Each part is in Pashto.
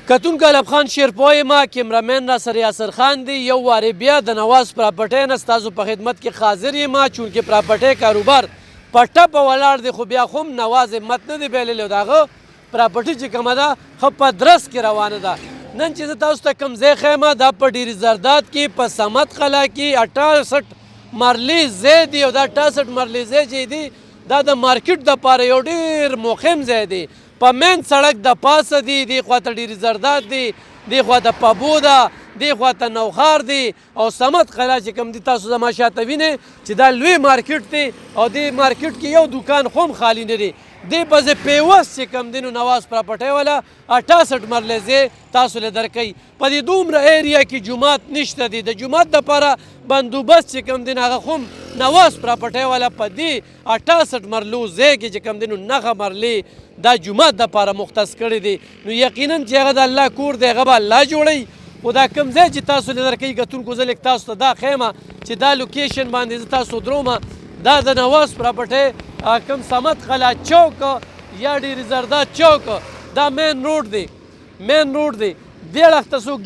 کتونکو الب خان شیرپوی ما کیمرامین را سره یاسر خان دی یو وارې بیا د نواز پراپرټۍ نه ستاسو په خدمت کې حاضر یم چونکې پراپرټۍ کاروبار په ټپه ولاړ دی خو بیا خو هم نواز همت نه دی بایللی او د هغه پراپرټي چې کومه ده ښه په درس کې روانه ده. نن چې زه تاسو ته کوم ځای ښیم دا په ډیري زرداد کې په صمد قلعه کې 68 مرلي ځای دی او دا 68 مرلي ځای چې دی دا د مارکیټ دپاره یو ډېر مهم ځای دی. په مین سړک د پاسه دی دې خواته ډیري زرداد دی دې خواته پبو ده دې خواته نوخار دی او صمد قلعه چې کوم دی تاسو زما شاته وینئ چې دا لوی مارکیټ دی او دې مارکیټ کې یو دوکان خو هم خالي نه دی. دې پسې پیوس چې کوم دی نو نواز پراپرټۍ والا 68 مرلې ځای تاسو له درکوي. په دې دومره ایریا کې جومات نشته دی د جومات دپاره بندوبست چې کوم دی نو هغه خو هم نواز پراپرټۍ والا په دې 68 مرلو ځای کې چې کوم دی نو 9 مرلې دا جومات دپاره مختص کړی دی. نو یقینا چې هغه د الله کور دی هغه به الله جوړوي. خو دا کوم ځای چې تاسو له درکوي کتونکو زه لږ تاسو ته دا ښیمه چې دا لوکیشن باندې زه تاسو درومه دا د نواز پراپرټۍ کوم صمد قلعه چوک یا ډیري زرداد چوک دا مین روډ دی مین روډ دی. دې اړخ ته څوک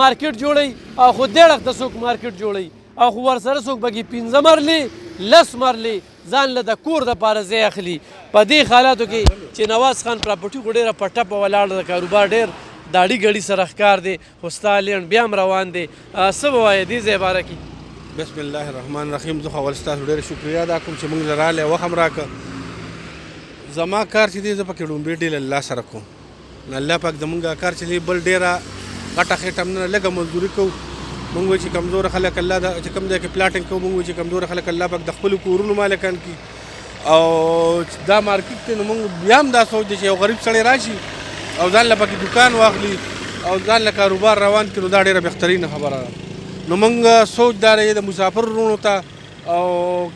مارکیټ جوړوي او خو دې اړخ ته څوک مارکیټ جوړوي او خو ورسره څوک بګي 15 مرلې 10 مرلې ځان له د کور دپاره ځای اخلي. په دې حالاتو کې چې نواز خان پراپرټي خو ډېره په ټپه ولاړه د کاروبار ډېر داړي ګړي سره ښکار دی خو ستا لینډ بیا هم روان دی. څه به وایې دې ځای باره کې؟ بسم الله الرحمن الرحیم. زه خو اول ستاسو ډېره شکریا ادا کوم چې موږ له راغلی وخت هم راکړه. زما کار چې دی زه پکې لومړی ډیل الله سره کوم. الله پاک زمونږ کار چې دی بل ډېره غټه خېټه هم نه لږه مزدوري کوو. موږ وایو چې کمزوره خلک الله چې کوم ځای کې پلاټینګ کوو موږ وایو چې کمزوره خلک الله پاک د خپلو کورونو مالکان کړي. او دا مارکیټ دی نو موږ بیا هم دا سوچ دی چې یو غریب سړی راشي او ځان له پکې دوکان واخلي او ځان له کاروبار روان کړي نو دا ډېره بهترینه خبره ده. نو موږ سوچ دا دی د مسافر وروڼو ته او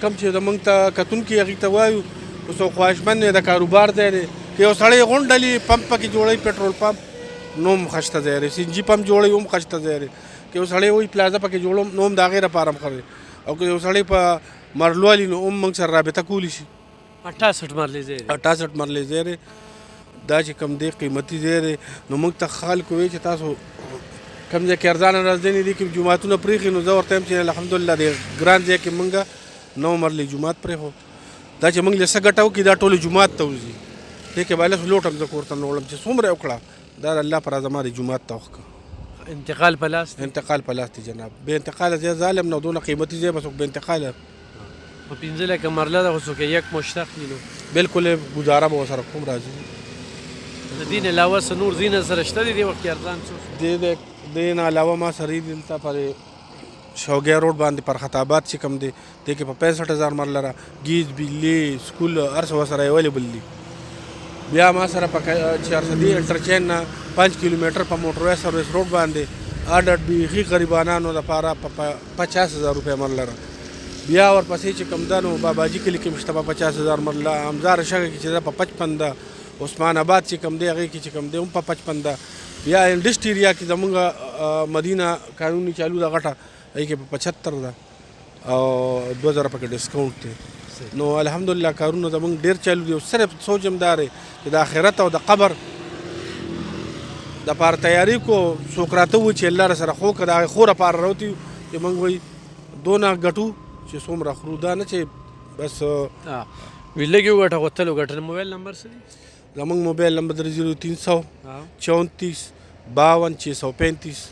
کوم چې زموږ ته کتونکي هغوی ته وایو اوس خواهشمند دی د کاروبار ځای دی که یو سړی غونډلي پمپ پکې جوړوي پټرول پمپ نو هم ښایسته ځای دی. سی ان جي پمپ جوړوي هم ښایسته ځای دی. که یو سړی وایي پلازه پکې جوړوم نو هم د هغې لپاره هم ښه دی. او که یو سړی په مرلو والي نو هم موږ سره رابطه کولی شي. 68 مرلې ځای دی 68 مرلې ځای دی. دا چې کوم دی قیمتي ځای دی نو موږ ته خلکو وایي چې تاسو کوم ځای کې ارزانه راځنې دي کوم جوماتونه پرېښي نو زه ورته یم چې الحمدلله د ګران ځای کې موږ 9 مرلې جومات پرېښو. دا چې موږ له څه ګټه وکړي دا ټولې جومات ته وځي. دې کې باید لوټ هم زه کور ته نه وړم چې څومره یې وکړه دا د الله په زما د جومات ته وښکه. انتقال په لاس انتقال په لاس دی جناب. بې انتقاله ځای ظالم نه دونه قیمتي ځای به څوک بې انتقاله په 15 لکه مرله ده خو څوک یک مشتق وي نو بلکل ګزاره به ورسره کوم راځي. د دې نه علاوه څه نور ځایونه سره شته دي دې وخت کې ارزان څه دې نه علاوه ما سره دلته پر شوګیا روډ باندې پر خطابات چې کوم دی دې کې په 65,000 مرله را ګیز بجلي سکول هر څه ورسره ایویلیبل دي. بیا ما سره په 400 انټرچینج نه 5 کیلومتر په موټروی سروس روډ باندې اډر بیخي غریبانانو دپاره په 50,000 روپۍ مرله را. بیا ورپسې چې کوم ده نو باباجي کلي کې مشته په 50,000 مرله. همزاره شګه کې چې ده په 55 ده. عثمان آباد چې کوم دی هغې کې چې کوم دی هم په 55 ده. بیا انډسټ ایریا کې زمونږ مدینه قانوني چالو ده غټه هغې کې په 75 ده او 2000 پکې ډسکاونټ دی. نو الحمدلله کارونه زمونږ ډېر چالو دي. صرف سوچ هم دا دی چې د آخرت او د قبر دپاره تیاري کو. څوک راته ووایي چې الله راسره خو که د هغې خو لپاره راوتي یو چې موږ وایي دونه ګټو چې څومره خورو دا نه چې بس وي لږې وګټه غوښتل وګټل. موبایل نمبر څه دی؟ زمونږ موبایل نمبر 0300 34 52 635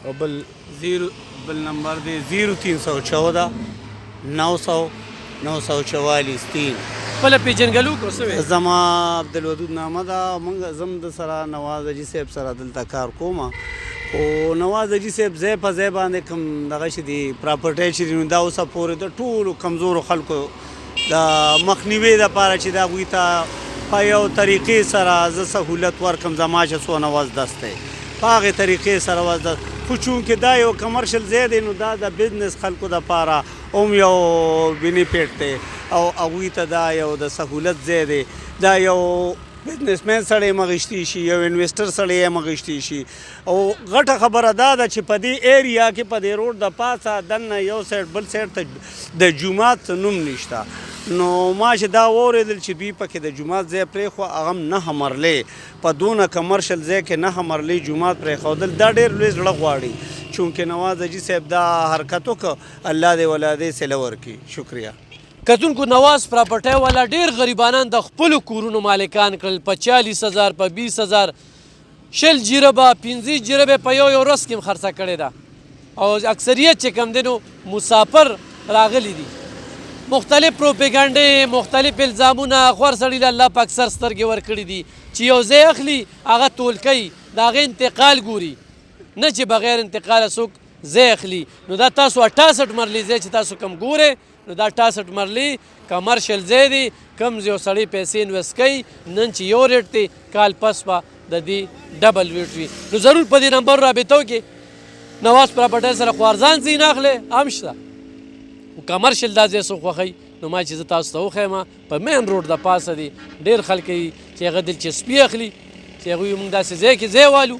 او بل نمبر دی 0314 900 944 3. خپله پېژنګلو کو څه وی؟ زما عبدالودود نامه ده. موږ زم د سره نواز حاجي صاحب سره دلته کار کوم خو نواز حاجي صاحب ځای په ځای باندې کوم دغه چې دي پراپرټۍ چې دي نو دا اوسه پورې د ټولو کمزورو خلکو د مخنیوي دپاره چې د هغوی ته په یو طریقې سره زه سهولت ورکړم زما چې څونه وزدست دی په هغې طریقې سره وزدست. خو چونکې دا یو کمرشل ځای دی نو دا د بزنس خلکو دپاره هم یو بینیفیټ دی او هغوی ته دا یو د سهولت ځای دی. دا یو بزنسمین سړی هم اخیستی شي، یو انویسټر سړی هم اخیستی شي. او غټه خبره دا ده چې په دې ایریا کې په دې روډ د پاسه دننه یو سایډ بل سایډ ته د جومات څه نوم نشته. نو ما چې دا واورېدل چې دوی پکې د جومات ځای پرېښو، هغه هم 9 مرلې په دونه کمرشل ځای کې 9 مرلې جومات پرېښودل، دا ډېر لوی زړه غواړي. چونکې نواز حاجي صاحب دا حرکت وکړه، الله دې ولا دې صله ورکړي. شکریه. کتونکو نواز پراپرټۍ والا ډېر غریبانان د خپلو کورونو مالکان کړل، په 40,000 په 20,000 شل جیربه 50 جیربه په یو ورځ کې هم خرڅه کړې ده. او اکثریت چې کم دی نو مسافر راغلی دي. مختلف پروپیګنډې، مختلف الزامونه خور سړي له الله پاک سر سترګې ورکړي دي چې یو ځای اخلي هغه تول کوي، د هغې انتقال ګوري، نه چې بغیر انتقاله څوک ځای اخلي. نو دا تاسو 68 مرلې ځای چې تاسو کم ګورئ، نو دا 68 مرلې کمرشل ځای دی، کم یو سړی پیسې انویسټ کوي، نن چې یو ریټ دی کال پس به د دې ډبل ویټ وي. نو ضرور په دې نمبر رابطه وکړي. نواز پراپرټۍ سره خو ارزان ځای نه اخلی هم شته، خو کمرشل دا ځای څوک خوښوي. نو ما چې زه تاسو ته وښیم په مین روډ د پاسه دی، ډېر خلک یي چې هغه دلچسپي اخلي چې هغوی موږ داسې ځای کې ځای والو.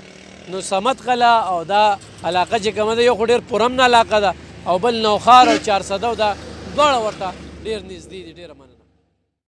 نو صمد قلعه او دا علاقه چې کومه ده، یو خو ډېر پرامن علاقه ده، او بل نوخار او 400 دا دواړه ورته ډېر نږدې دي. ډېره مننه.